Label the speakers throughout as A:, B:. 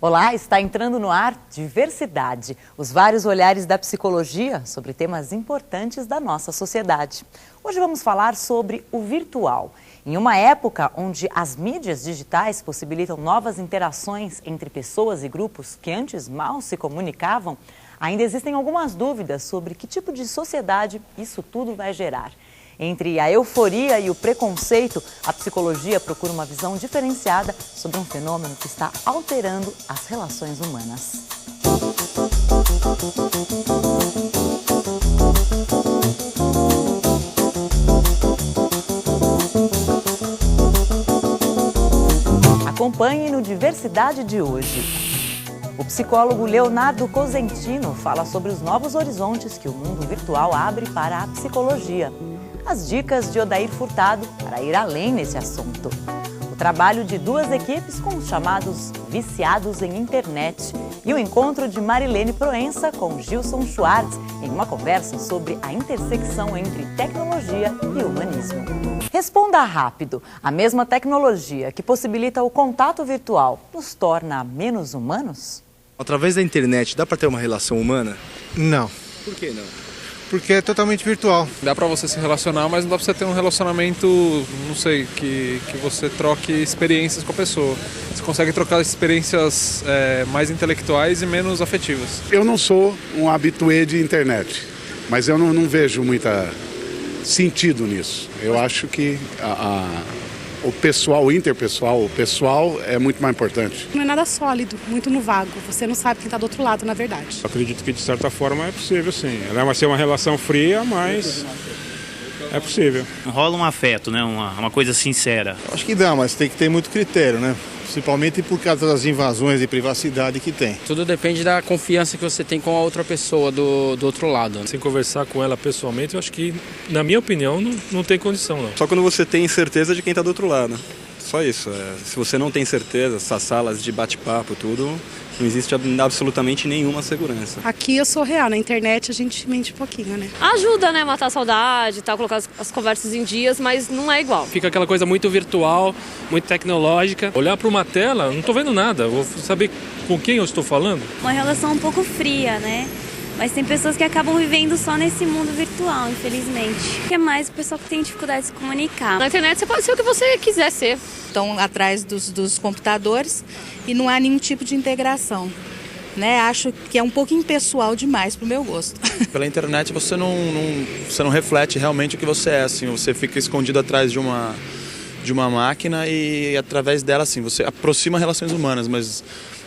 A: Olá, está entrando no ar Diversidade, os vários olhares da psicologia sobre temas importantes da nossa sociedade. Hoje vamos falar sobre o virtual. Em uma época onde as mídias digitais possibilitam novas interações entre pessoas e grupos que antes mal se comunicavam, ainda existem algumas dúvidas sobre que tipo de sociedade isso tudo vai gerar. Entre a euforia e o preconceito, a psicologia procura uma visão diferenciada sobre um fenômeno que está alterando as relações humanas. Acompanhe no Diversidade de hoje. O psicólogo Leonardo Cosentino fala sobre os novos horizontes que o mundo virtual abre para a psicologia. As dicas de Odair Furtado para ir além nesse assunto. O trabalho de duas equipes com os chamados viciados em internet. E o encontro de Marilene Proença com Gilson Schwartz em uma conversa sobre a intersecção entre tecnologia e humanismo. Responda rápido. A mesma tecnologia que possibilita o contato virtual nos torna menos humanos?
B: Através da internet, dá para ter uma relação humana?
C: Não.
B: Por que não?
C: Porque é totalmente virtual.
D: Dá pra você se relacionar, mas não dá pra você ter um relacionamento, não sei, que você troque experiências com a pessoa. Você consegue trocar experiências mais intelectuais e menos afetivas.
E: Eu não sou um habitué de internet, mas eu não vejo muita sentido nisso. Eu acho que o pessoal, o interpessoal, o pessoal é muito mais importante.
F: Não é nada sólido, muito no vago. Você não sabe quem está do outro lado, na verdade.
G: Eu acredito que, de certa forma, é possível, sim. Ela vai ser uma relação fria, mas é possível.
H: Rola um afeto, né? Uma coisa sincera.
B: Acho que dá, mas tem que ter muito critério, né? Principalmente por causa das invasões de privacidade que tem.
I: Tudo depende da confiança que você tem com a outra pessoa do outro lado.
J: Sem conversar com ela pessoalmente, eu acho que, na minha opinião, não tem condição, não.
K: Só quando você tem certeza de quem está do outro lado. Só isso. Se você não tem certeza, essas salas de bate-papo, tudo, não existe absolutamente nenhuma segurança.
F: Aqui eu sou real, na internet a gente mente um pouquinho, né?
L: Ajuda, né? Matar a saudade e tal, colocar as conversas em dias, mas não é igual.
J: Fica aquela coisa muito virtual, muito tecnológica. Olhar para uma tela, não estou vendo nada. Vou saber com quem eu estou falando.
M: Uma relação um pouco fria, né? Mas tem pessoas que acabam vivendo só nesse mundo virtual, infelizmente. Que é mais o pessoal que tem dificuldade de se comunicar.
L: Na internet você pode ser o que você quiser ser.
N: Estão atrás dos computadores e não há nenhum tipo de integração. Né? Acho que é um pouco impessoal demais para o meu gosto.
O: Pela internet você não reflete realmente o que você é. Assim, você fica escondido atrás de uma máquina e através dela assim, você aproxima relações humanas, mas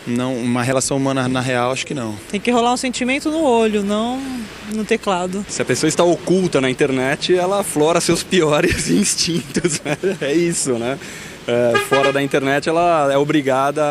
O: não, uma relação humana na real, acho que não.
P: Tem que rolar um sentimento no olho, não no teclado.
K: Se a pessoa está oculta na internet, ela aflora seus piores instintos. É isso, né? Fora da internet, ela é obrigada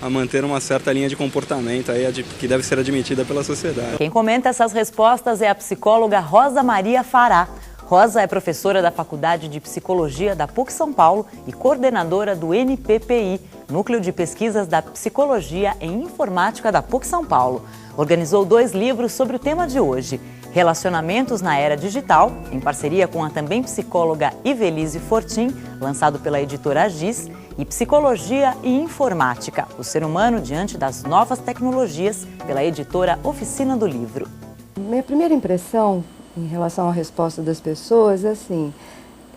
K: a manter uma certa linha de comportamento aí, que deve ser admitida pela sociedade.
A: Quem comenta essas respostas é a psicóloga Rosa Maria Fará. Rosa é professora da Faculdade de Psicologia da PUC São Paulo e coordenadora do NPPI, Núcleo de Pesquisas da Psicologia em Informática da PUC São Paulo. Organizou 2 livros sobre o tema de hoje, Relacionamentos na Era Digital, em parceria com a também psicóloga Ivelise Fortin, lançado pela editora Giz, e Psicologia e Informática, o ser humano diante das novas tecnologias, pela editora Oficina do Livro.
Q: Minha primeira impressão em relação à resposta das pessoas, assim,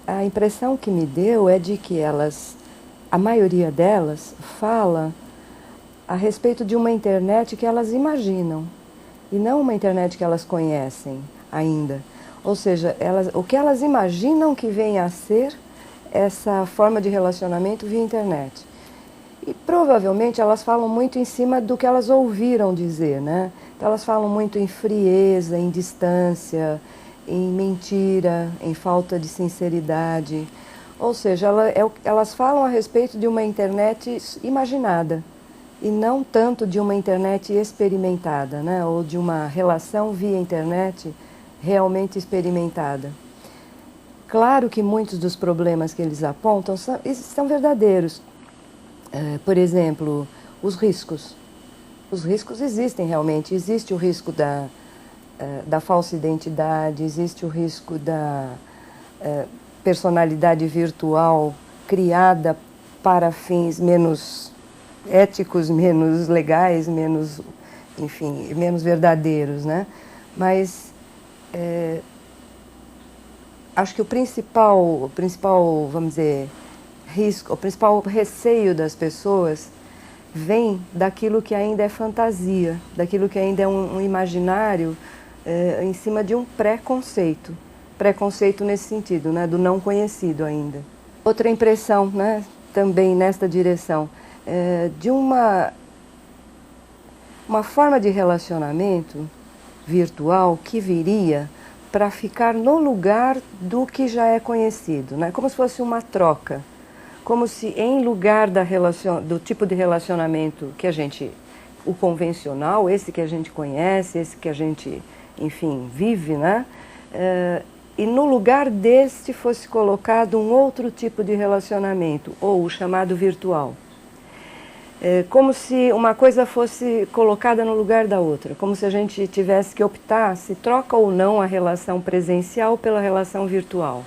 Q: a impressão que me deu é de que a maioria delas fala a respeito de uma internet que elas imaginam e não uma internet que elas conhecem ainda. Ou seja, o que elas imaginam que venha a ser essa forma de relacionamento via internet. E provavelmente elas falam muito em cima do que elas ouviram dizer, né? Então elas falam muito em frieza, em distância, em mentira, em falta de sinceridade. Ou seja, elas falam a respeito de uma internet imaginada e não tanto de uma internet experimentada, né? Ou de uma relação via internet realmente experimentada. Claro que muitos dos problemas que eles apontam são verdadeiros. Por exemplo, os riscos. Os riscos existem realmente. Existe o risco da falsa identidade, existe o risco da personalidade virtual criada para fins menos éticos, menos legais, menos, enfim, menos verdadeiros, né? Mas acho que o principal, vamos dizer, risco, o principal receio das pessoas vem daquilo que ainda é fantasia, daquilo que ainda é um imaginário em cima de um preconceito. Preconceito nesse sentido, né, do não conhecido ainda. Outra impressão, né, também nesta direção, de uma forma de relacionamento virtual que viria para ficar no lugar do que já é conhecido, né, como se fosse uma troca. Como se em lugar do tipo de relacionamento que a gente, o convencional, esse que a gente conhece, esse que a gente, enfim, vive, né? E no lugar deste fosse colocado um outro tipo de relacionamento, ou o chamado virtual. Como se uma coisa fosse colocada no lugar da outra, como se a gente tivesse que optar se troca ou não a relação presencial pela relação virtual.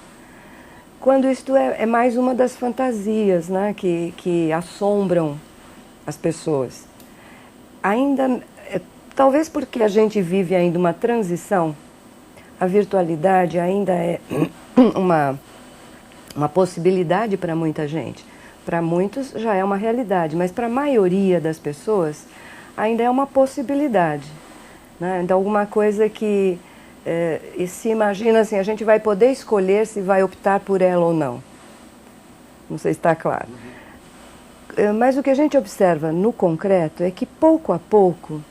Q: Quando isto é mais uma das fantasias, né, que assombram as pessoas. Ainda, talvez porque a gente vive ainda uma transição, a virtualidade ainda é uma possibilidade para muita gente. Para muitos já é uma realidade, mas para a maioria das pessoas ainda é uma possibilidade, né? Então, alguma coisa que... e se imagina assim, a gente vai poder escolher se vai optar por ela ou não. Não sei se está claro. Mas o que a gente observa no concreto é que, pouco a pouco,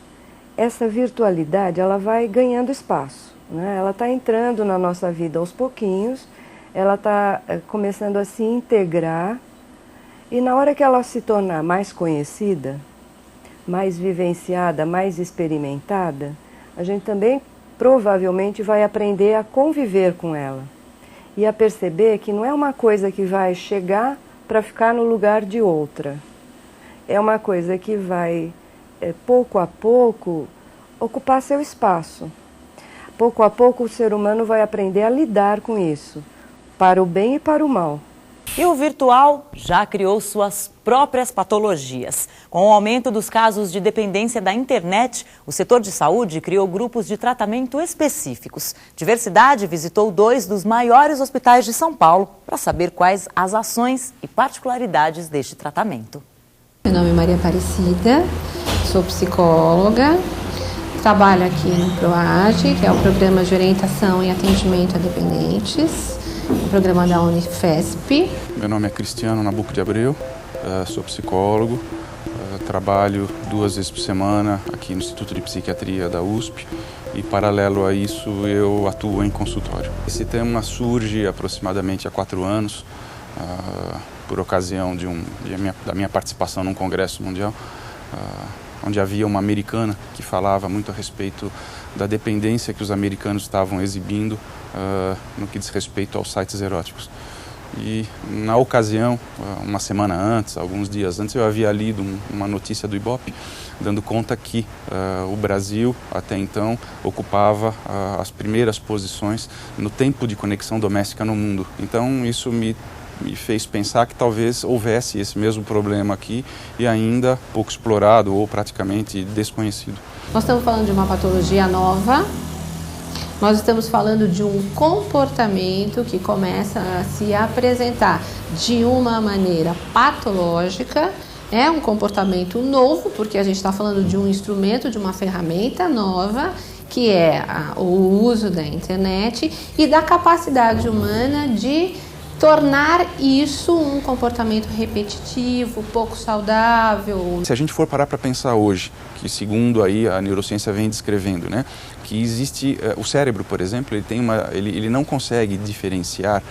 Q: essa virtualidade ela vai ganhando espaço, né? Ela está entrando na nossa vida aos pouquinhos, ela está começando a se integrar, e na hora que ela se tornar mais conhecida, mais vivenciada, mais experimentada, a gente também provavelmente vai aprender a conviver com ela e a perceber que não é uma coisa que vai chegar para ficar no lugar de outra. É uma coisa que vai, pouco a pouco, ocupar seu espaço. Pouco a pouco o ser humano vai aprender a lidar com isso, para o bem e para o mal.
A: E o virtual já criou suas próprias patologias. Com o aumento dos casos de dependência da internet, o setor de saúde criou grupos de tratamento específicos. Diversidade visitou 2 dos maiores hospitais de São Paulo para saber quais as ações e particularidades deste tratamento.
R: Meu nome é Maria Aparecida, sou psicóloga, trabalho aqui no PROAGE, que é o Programa de Orientação e Atendimento a Dependentes. O programa da Unifesp.
S: Meu nome é Cristiano Nabuco de Abreu, sou psicólogo, trabalho 2 vezes por semana aqui no Instituto de Psiquiatria da USP e, paralelo a isso, eu atuo em consultório. Esse tema surge aproximadamente há 4 anos, por ocasião da minha participação num congresso mundial, onde havia uma americana que falava muito a respeito da dependência que os americanos estavam exibindo no que diz respeito aos sites eróticos. E na ocasião, uma semana antes, alguns dias antes, eu havia lido uma notícia do Ibope dando conta que o Brasil, até então, ocupava as primeiras posições no tempo de conexão doméstica no mundo. Então isso me fez pensar que talvez houvesse esse mesmo problema aqui e ainda pouco explorado ou praticamente desconhecido.
R: Nós estamos falando de uma patologia nova, nós estamos falando de um comportamento que começa a se apresentar de uma maneira patológica. É um comportamento novo, porque a gente está falando de um instrumento, de uma ferramenta nova, que é o uso da internet e da capacidade humana de tornar isso um comportamento repetitivo, pouco saudável.
S: Se a gente for parar para pensar hoje, que segundo aí a neurociência vem descrevendo, né, que existe o cérebro, por exemplo, ele não consegue diferenciar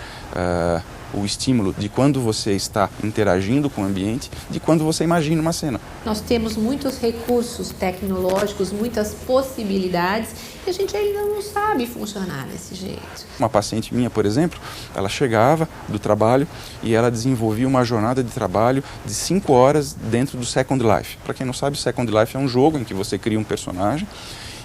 S: o estímulo de quando você está interagindo com o ambiente de quando você imagina uma cena.
R: Nós temos muitos recursos tecnológicos, muitas possibilidades e a gente ainda não sabe funcionar desse jeito.
S: Uma paciente minha, por exemplo, ela chegava do trabalho e ela desenvolvia uma jornada de trabalho de 5 horas dentro do Second Life. Para quem não sabe, Second Life é um jogo em que você cria um personagem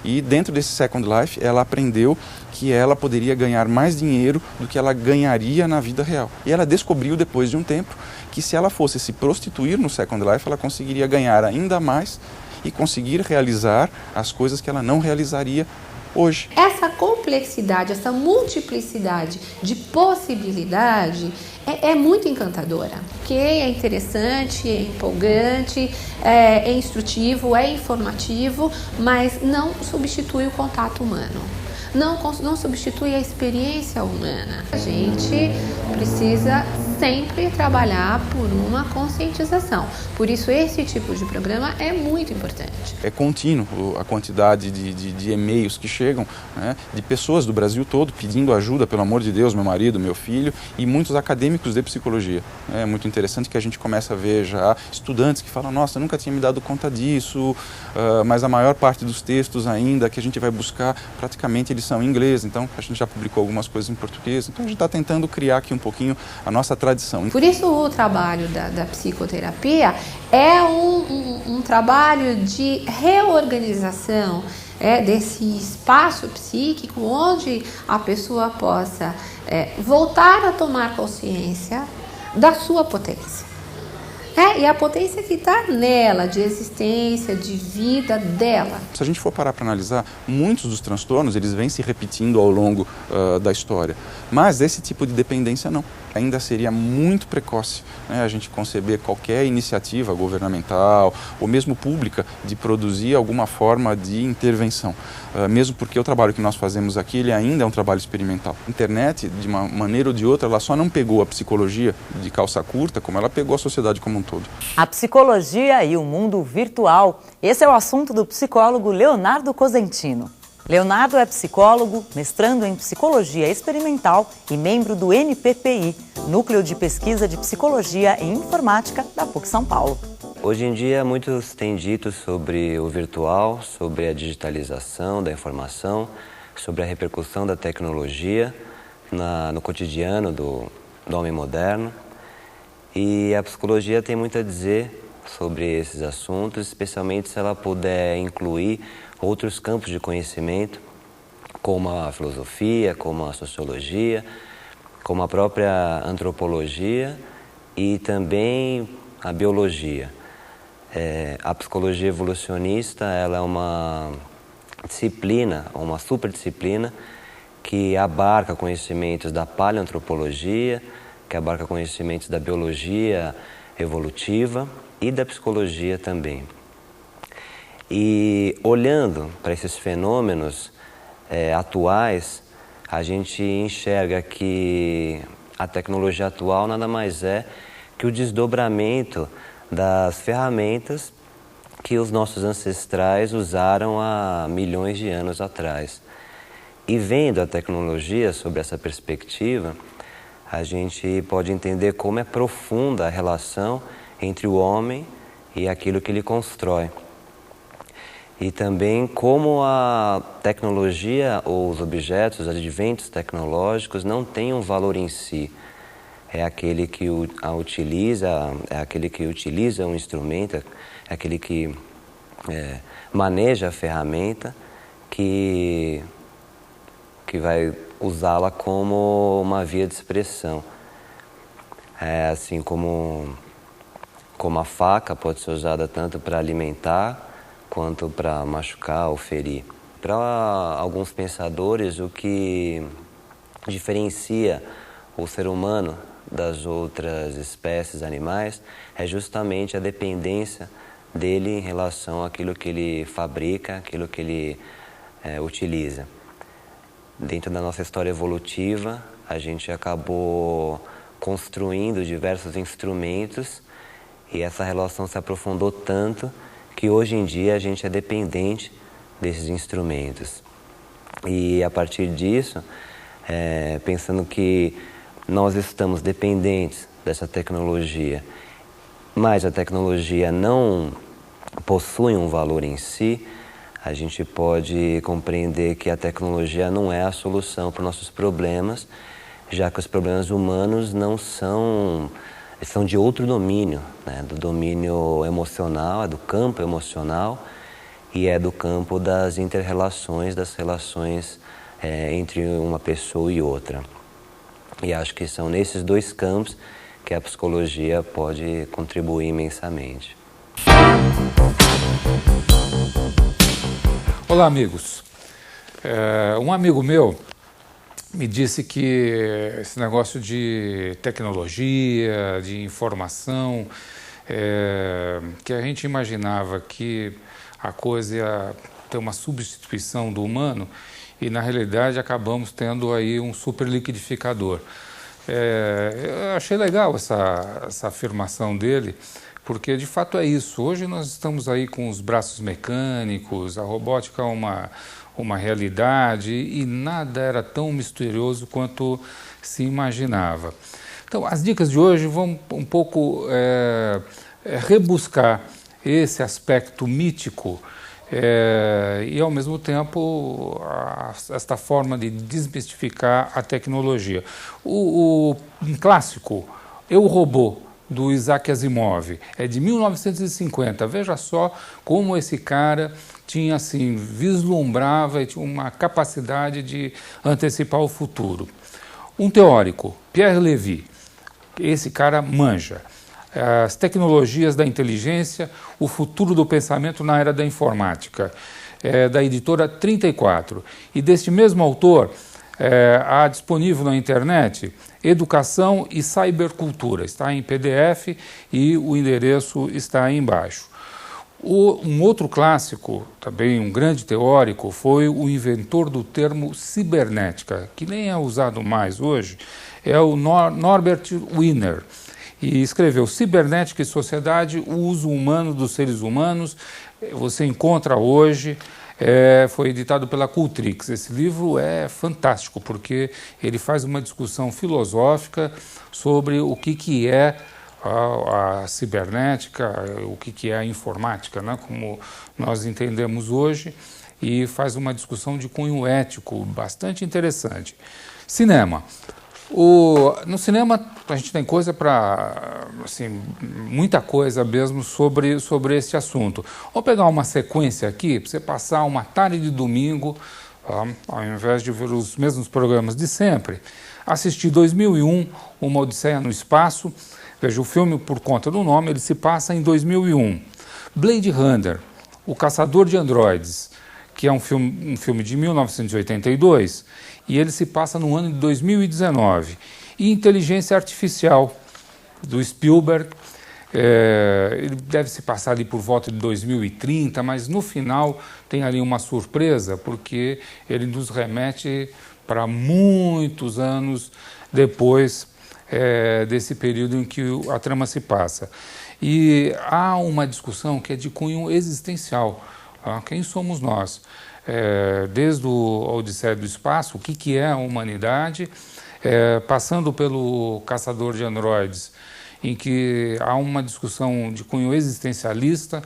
S: E dentro desse Second Life, ela aprendeu que ela poderia ganhar mais dinheiro do que ela ganharia na vida real. E ela descobriu, depois de um tempo, que se ela fosse se prostituir no Second Life, ela conseguiria ganhar ainda mais e conseguir realizar as coisas que ela não realizaria hoje.
R: Essa complexidade, essa multiplicidade de possibilidade é muito encantadora, porque é interessante, é empolgante, é instrutivo, é informativo, mas não substitui o contato humano. Não substitui a experiência humana. A gente precisa sempre trabalhar por uma conscientização. Por isso, esse tipo de programa é muito importante.
S: É contínuo a quantidade de e-mails que chegam, né, de pessoas do Brasil todo pedindo ajuda, pelo amor de Deus, meu marido, meu filho, e muitos acadêmicos de psicologia. É muito interessante que a gente começa a ver já estudantes que falam, nossa, eu nunca tinha me dado conta disso, mas a maior parte dos textos ainda que a gente vai buscar, praticamente eles são em inglês, então a gente já publicou algumas coisas em português, então a gente está tentando criar aqui um pouquinho a nossa tradição.
R: Por isso o trabalho da psicoterapia é um trabalho de reorganização desse espaço psíquico onde a pessoa possa voltar a tomar consciência da sua potência. E a potência que está nela, de existência, de vida dela.
S: Se a gente for parar para analisar, muitos dos transtornos eles vêm se repetindo ao longo da história. Mas esse tipo de dependência não. Ainda seria muito precoce, né, a gente conceber qualquer iniciativa governamental ou mesmo pública de produzir alguma forma de intervenção. Mesmo porque o trabalho que nós fazemos aqui ele ainda é um trabalho experimental. A internet, de uma maneira ou de outra, ela só não pegou a psicologia de calça curta, como ela pegou a sociedade como um todo.
A: A psicologia e o mundo virtual. Esse é o assunto do psicólogo Leonardo Cosentino. Leonardo é psicólogo, mestrando em Psicologia Experimental e membro do NPPI, Núcleo de Pesquisa de Psicologia e Informática da PUC São Paulo.
T: Hoje em dia, muitos têm dito sobre o virtual, sobre a digitalização da informação, sobre a repercussão da tecnologia no cotidiano do homem moderno. E a psicologia tem muito a dizer sobre esses assuntos, especialmente se ela puder incluir outros campos de conhecimento, como a filosofia, como a sociologia, como a própria antropologia e também a biologia. A psicologia evolucionista ela é uma disciplina, uma superdisciplina, que abarca conhecimentos da paleoantropologia, que abarca conhecimentos da biologia evolutiva e da psicologia também. E olhando para esses fenômenos atuais, a gente enxerga que a tecnologia atual nada mais é que o desdobramento das ferramentas que os nossos ancestrais usaram há milhões de anos atrás. E vendo a tecnologia sob essa perspectiva, a gente pode entender como é profunda a relação entre o homem e aquilo que ele constrói. E também como a tecnologia ou os objetos, os adventos tecnológicos não têm um valor em si. É aquele que utiliza um instrumento, é aquele que maneja a ferramenta, que vai usá-la como uma via de expressão. Assim como a faca pode ser usada tanto para alimentar quanto para machucar ou ferir. Para alguns pensadores, o que diferencia o ser humano das outras espécies animais é justamente a dependência dele em relação àquilo que ele fabrica, aquilo que ele utiliza. Dentro da nossa história evolutiva, a gente acabou construindo diversos instrumentos e essa relação se aprofundou tanto que hoje em dia a gente é dependente desses instrumentos. E a partir disso, pensando que nós estamos dependentes dessa tecnologia, mas a tecnologia não possui um valor em si, a gente pode compreender que a tecnologia não é a solução para os nossos problemas, já que os problemas humanos não são de outro domínio, né? Do domínio emocional, do campo emocional, e é do campo das inter-relações, das relações entre uma pessoa e outra. E acho que são nesses dois campos que a psicologia pode contribuir imensamente.
U: Olá, amigos. Um amigo meu me disse que esse negócio de tecnologia, de informação, que a gente imaginava que a coisa ia ter uma substituição do humano e, na realidade, acabamos tendo aí um super liquidificador. Eu achei legal essa afirmação dele, porque de fato é isso. Hoje nós estamos aí com os braços mecânicos, a robótica é uma realidade e nada era tão misterioso quanto se imaginava. Então, as dicas de hoje vão um pouco rebuscar esse aspecto mítico e, ao mesmo tempo, esta forma de desmistificar a tecnologia. Um clássico, Eu, Robô, do Isaac Asimov, é de 1950. Veja só como esse cara tinha, assim, vislumbrava e tinha uma capacidade de antecipar o futuro. Um teórico, Pierre Levy, esse cara manja. As tecnologias da inteligência, o futuro do pensamento na era da informática, da editora 34. E deste mesmo autor, há disponível na internet Educação e Cybercultura. Está em PDF e o endereço está aí embaixo. Um outro clássico, também um grande teórico, foi o inventor do termo cibernética, que nem é usado mais hoje, é o Norbert Wiener. E escreveu Cibernética e Sociedade, o uso humano dos seres humanos. Você encontra hoje, foi editado pela Cultrix. Esse livro é fantástico, porque ele faz uma discussão filosófica sobre o que é a cibernética, o que é a informática, né, como nós entendemos hoje, e faz uma discussão de cunho ético bastante interessante. Cinema. No cinema a gente tem coisa para, assim, muita coisa mesmo sobre esse assunto. Vou pegar uma sequência aqui para você passar uma tarde de domingo, ao invés de ver os mesmos programas de sempre, assistir 2001, Uma Odisseia no Espaço. Veja, o filme, por conta do nome, ele se passa em 2001. Blade Runner, O Caçador de Androides, que é um filme de 1982, e ele se passa no ano de 2019. E Inteligência Artificial, do Spielberg, ele deve se passar ali por volta de 2030, mas no final tem ali uma surpresa, porque ele nos remete para muitos anos depois desse período em que a trama se passa. E há uma discussão que é de cunho existencial. Quem somos nós? Desde o Odisseia do Espaço, o que é a humanidade, passando pelo Caçador de Androides, em que há uma discussão de cunho existencialista,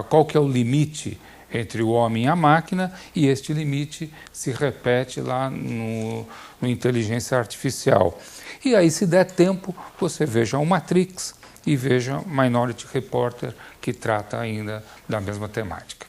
U: qual que é o limite entre o homem e a máquina, e este limite se repete lá no Inteligência Artificial. E aí, se der tempo, você veja o Matrix e veja Minority Reporter, que trata ainda da mesma temática.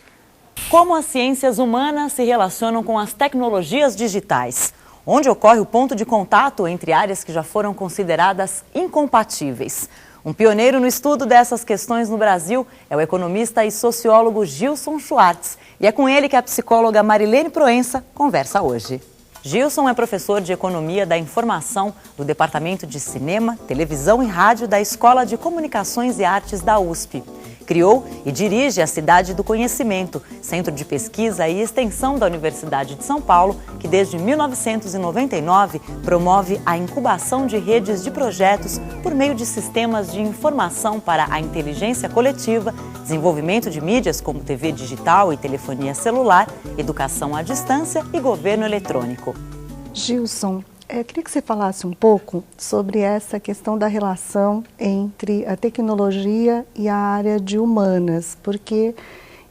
A: Como as ciências humanas se relacionam com as tecnologias digitais? Onde ocorre o ponto de contato entre áreas que já foram consideradas incompatíveis? Um pioneiro no estudo dessas questões no Brasil é o economista e sociólogo Gilson Schwartz. E é com ele que a psicóloga Marilene Proença conversa hoje. Gilson é professor de Economia da Informação do Departamento de Cinema, Televisão e Rádio da Escola de Comunicações e Artes da USP. Criou e dirige a Cidade do Conhecimento, centro de pesquisa e extensão da Universidade de São Paulo, que desde 1999 promove a incubação de redes de projetos por meio de sistemas de informação para a inteligência coletiva, desenvolvimento de mídias como TV digital e telefonia celular, educação à distância e governo eletrônico.
V: Gilson, eu queria que você falasse um pouco sobre essa questão da relação entre a tecnologia e a área de humanas, porque,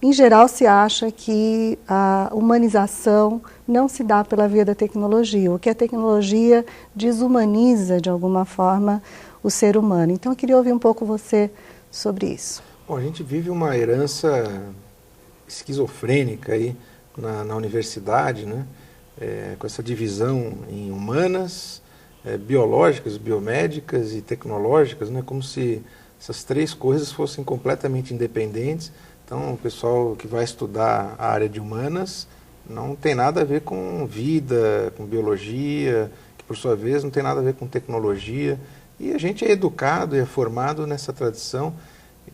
V: em geral, se acha que a humanização não se dá pela via da tecnologia, ou que a tecnologia desumaniza, de alguma forma, o ser humano. Então, eu queria ouvir um pouco você sobre isso.
C: Bom, a gente vive uma herança
D: esquizofrênica aí na universidade, né? Com essa divisão em humanas, biológicas, biomédicas e tecnológicas, né? Como se essas três coisas fossem completamente independentes. Então, o pessoal que vai estudar a área de humanas não tem nada a ver com vida, com biologia, que por sua vez não tem nada a ver com tecnologia. E a gente é educado e é formado nessa tradição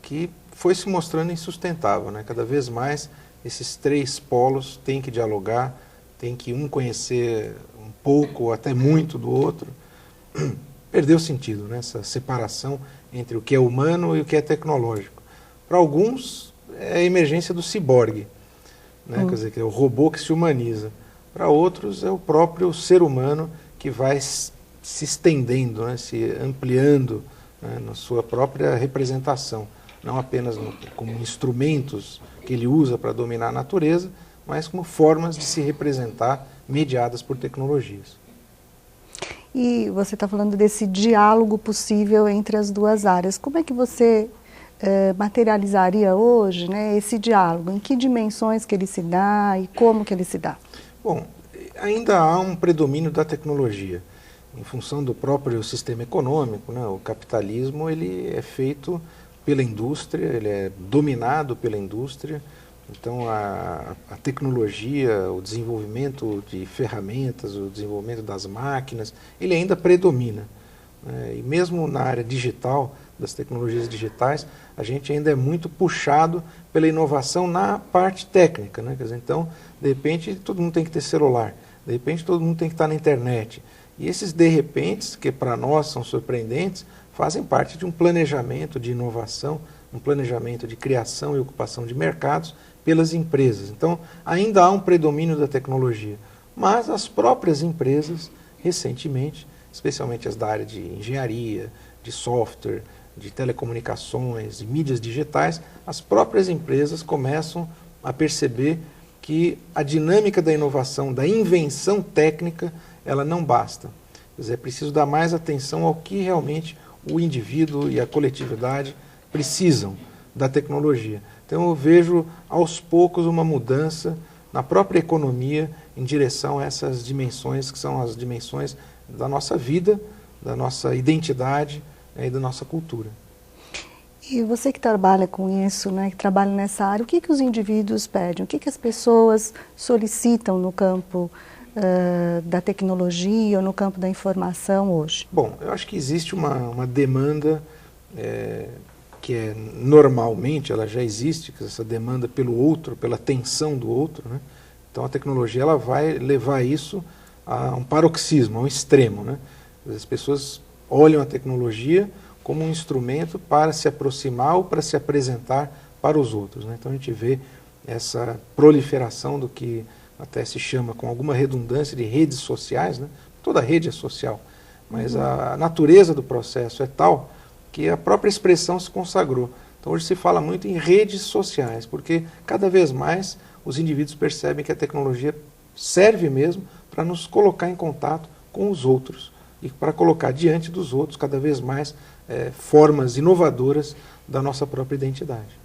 D: que foi se mostrando insustentável, né? Cada vez mais esses três polos têm que dialogar, tem que um conhecer um pouco, até muito do outro. Perdeu sentido, né? Essa separação entre o que é humano e o que é tecnológico. Para alguns é a emergência do ciborgue, né? Quer dizer, que é o robô que se humaniza. Para outros é o próprio ser humano que vai se estendendo, né? Se ampliando, né? Na sua própria representação. Não apenas como instrumentos que ele usa para dominar a natureza, mas como formas de se representar mediadas por tecnologias.
V: E você está falando desse diálogo possível entre as duas áreas. Como é que você materializaria hoje, né, esse diálogo? Em que dimensões que ele se dá e como que ele se dá?
D: Bom, ainda há um predomínio da tecnologia. Em função do próprio sistema econômico, né, o capitalismo ele é feito pela indústria, ele é dominado pela indústria. Então a tecnologia, o desenvolvimento de ferramentas, o desenvolvimento das máquinas, ele ainda predomina. E mesmo na área digital, das tecnologias digitais, a gente ainda é muito puxado pela inovação na parte técnica, né? Quer dizer, então, de repente, todo mundo tem que ter celular, de repente todo mundo tem que estar na internet. E esses de repentes, que para nós são surpreendentes, fazem parte de um planejamento de inovação, um planejamento de criação e ocupação de mercados pelas empresas. Então, ainda há um predomínio da tecnologia, mas as próprias empresas, recentemente, especialmente as da área de engenharia, de software, de telecomunicações, de mídias digitais, as próprias empresas começam a perceber que a dinâmica da inovação, da invenção técnica, ela não basta. Quer dizer, é preciso dar mais atenção ao que realmente o indivíduo e a coletividade precisam da tecnologia. Então eu vejo aos poucos uma mudança na própria economia em direção a essas dimensões que são as dimensões da nossa vida, da nossa identidade e da nossa cultura.
V: E você que trabalha com isso, né, que trabalha nessa área, o que os indivíduos pedem? O que as pessoas solicitam no campo da tecnologia ou no campo da informação hoje?
D: Bom, eu acho que existe uma demanda que é normalmente, ela já existe, essa demanda pelo outro, pela atenção do outro, né? Então a tecnologia ela vai levar isso a um paroxismo, a um extremo, né? As pessoas olham a tecnologia como um instrumento para se aproximar ou para se apresentar para os outros, né? Então a gente vê essa proliferação do que até se chama, com alguma redundância, de redes sociais, né? Toda rede é social, mas a natureza do processo é tal que a própria expressão se consagrou. Então hoje se fala muito em redes sociais, porque cada vez mais os indivíduos percebem que a tecnologia serve mesmo para nos colocar em contato com os outros e para colocar diante dos outros cada vez mais formas inovadoras da nossa própria identidade.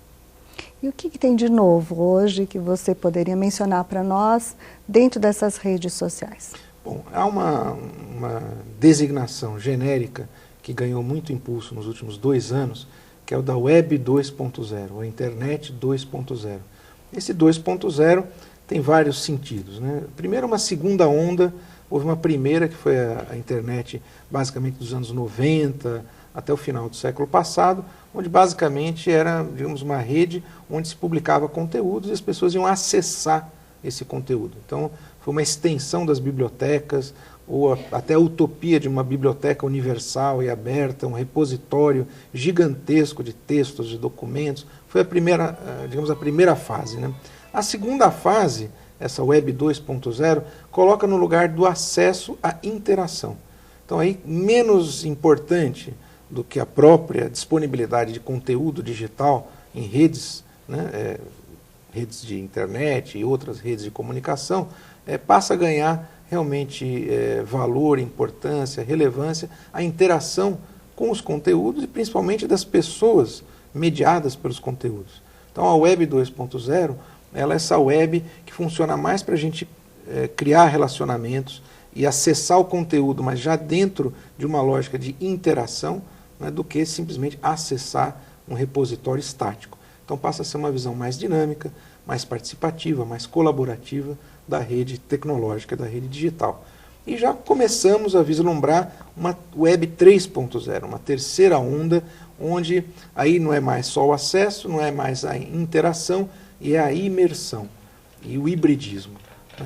V: E o que tem de novo hoje que você poderia mencionar para nós dentro dessas redes sociais?
D: Bom, há uma designação genérica que ganhou muito impulso nos últimos 2 anos, que é o da Web 2.0, a Internet 2.0. Esse 2.0 tem vários sentidos, né? Primeiro, uma segunda onda, houve uma primeira que foi a internet basicamente dos anos 90 até o final do século passado, onde basicamente era, digamos, uma rede onde se publicava conteúdos e as pessoas iam acessar esse conteúdo. Então, foi uma extensão das bibliotecas, ou até a utopia de uma biblioteca universal e aberta, um repositório gigantesco de textos, de documentos. Foi a primeira, digamos, a primeira fase, né? A segunda fase, essa Web 2.0, coloca no lugar do acesso à interação. Então, aí, menos importante do que a própria disponibilidade de conteúdo digital em redes, né, redes de internet e outras redes de comunicação, passa a ganhar realmente valor, importância, relevância, a interação com os conteúdos e principalmente das pessoas mediadas pelos conteúdos. Então a Web 2.0 ela é essa web que funciona mais para a gente criar relacionamentos e acessar o conteúdo, mas já dentro de uma lógica de interação, né, do que simplesmente acessar um repositório estático. Então passa a ser uma visão mais dinâmica, mais participativa, mais colaborativa da rede tecnológica, da rede digital. E já começamos a vislumbrar uma Web 3.0, uma terceira onda, onde aí não é mais só o acesso, não é mais a interação, e é a imersão e o hibridismo.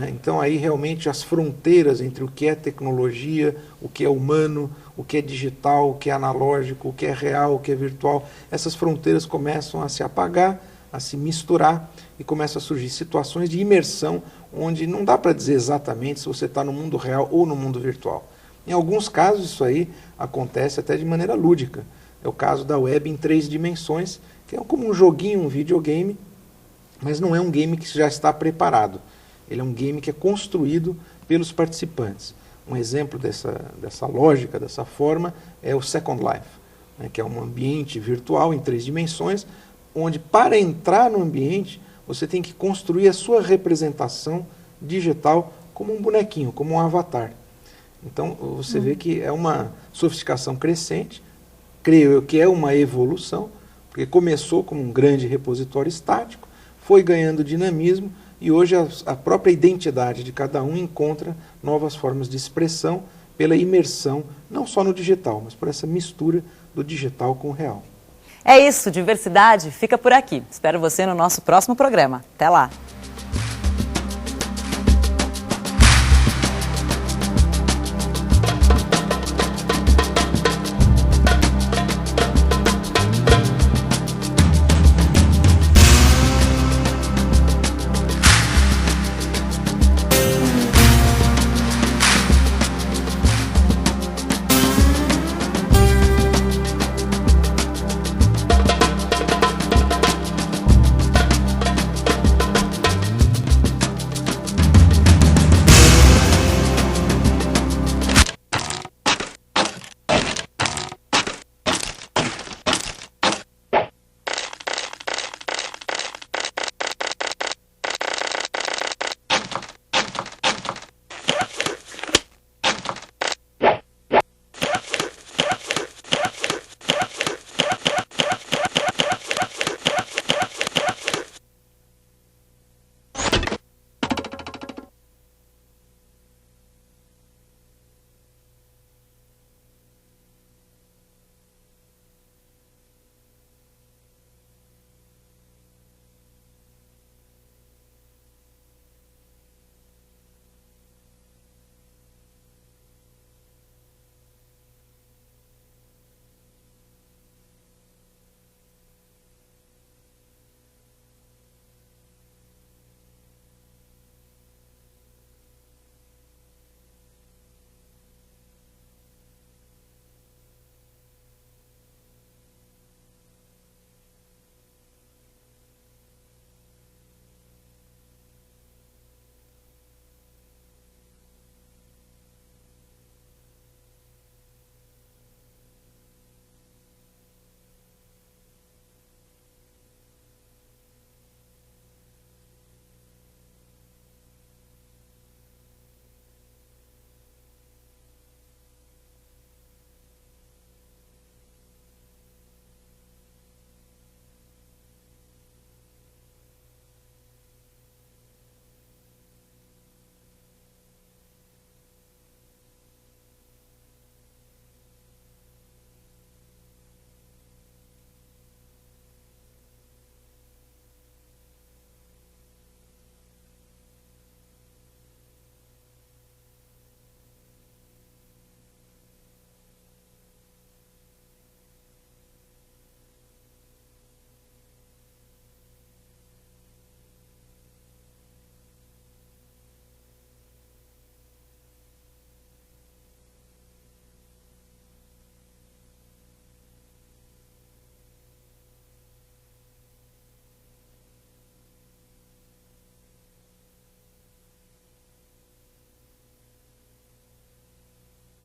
D: Então aí realmente as fronteiras entre o que é tecnologia, o que é humano, o que é digital, o que é analógico, o que é real, o que é virtual, essas fronteiras começam a se apagar, a se misturar e começam a surgir situações de imersão onde não dá para dizer exatamente se você está no mundo real ou no mundo virtual. Em alguns casos isso aí acontece até de maneira lúdica. É o caso da web em 3 dimensões, que é como um joguinho, um videogame, mas não é um game que já está preparado. Ele é um game que é construído pelos participantes. Um exemplo dessa lógica, dessa forma, é o Second Life, né, que é um ambiente virtual em 3 dimensões, onde para entrar no ambiente você tem que construir a sua representação digital como um bonequinho, como um avatar. Então você vê que é uma sofisticação crescente, creio eu que é uma evolução, porque começou como um grande repositório estático, foi ganhando dinamismo, e hoje a própria identidade de cada um encontra novas formas de expressão pela imersão, não só no digital, mas por essa mistura do digital com o real.
A: É isso, Diversidade fica por aqui. Espero você no nosso próximo programa. Até lá!